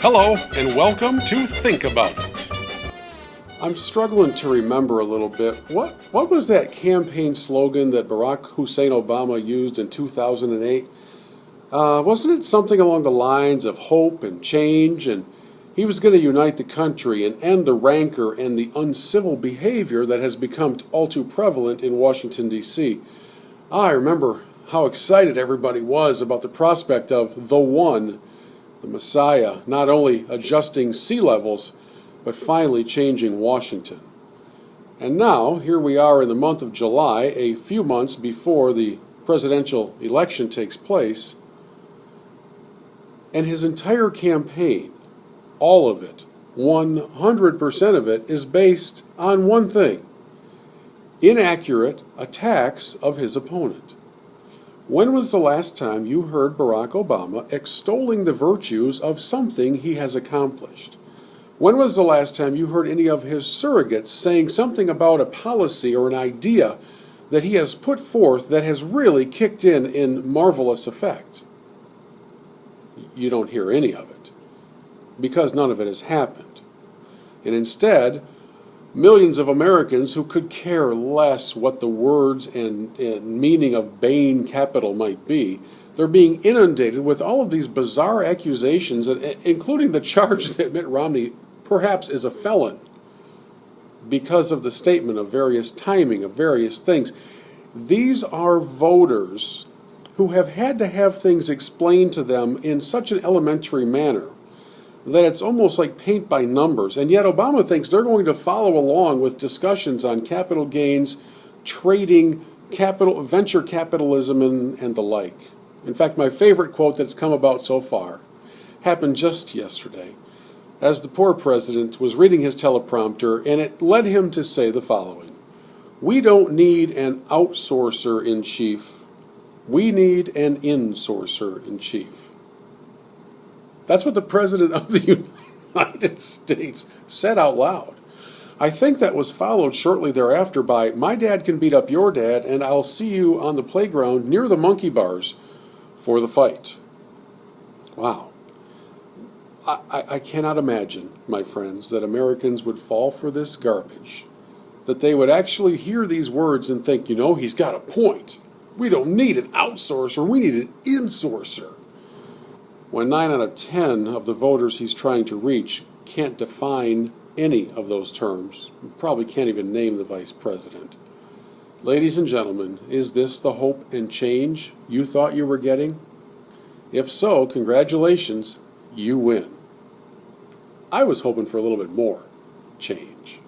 Hello, and welcome to Think About It. I'm struggling to remember a little bit. What was that campaign slogan that Barack Hussein Obama used in 2008? Wasn't it something along the lines of hope and change? And he was going to unite the country and end the rancor and the uncivil behavior that has become all too prevalent in Washington, D.C. I remember how excited everybody was about the prospect of the one, the Messiah, not only adjusting sea levels, but finally changing Washington. And now, here we are in the month of July, a few months before the presidential election takes place, and his entire campaign, all of it, 100% of it, is based on one thing: inaccurate attacks of his opponent. When was the last time you heard Barack Obama extolling the virtues of something he has accomplished? When was the last time you heard any of his surrogates saying something about a policy or an idea that he has put forth that has really kicked in marvelous effect? You don't hear any of it, because none of it has happened. And instead, millions of Americans who could care less what the words and meaning of Bain Capital might be, they're being inundated with all of these bizarre accusations, including the charge that Mitt Romney perhaps is a felon because of the statement of various timing of various things. These are voters who have had to have things explained to them in such an elementary manner that it's almost like paint by numbers. And yet Obama thinks they're going to follow along with discussions on capital gains, trading, venture capitalism, and the like. In fact, my favorite quote that's come about so far happened just yesterday, as the poor president was reading his teleprompter, and it led him to say the following: "We don't need an outsourcer in chief. We need an insourcer in chief." That's what the President of the United States said out loud. I think that was followed shortly thereafter by, "My dad can beat up your dad, and I'll see you on the playground near the monkey bars for the fight." Wow. I cannot imagine, my friends, that Americans would fall for this garbage, that they would actually hear these words and think, he's got a point. We don't need an outsourcer, we need an insourcer. When 9 out of 10 of the voters he's trying to reach can't define any of those terms, probably can't even name the vice president. Ladies and gentlemen, is this the hope and change you thought you were getting? If so, congratulations, you win. I was hoping for a little bit more change.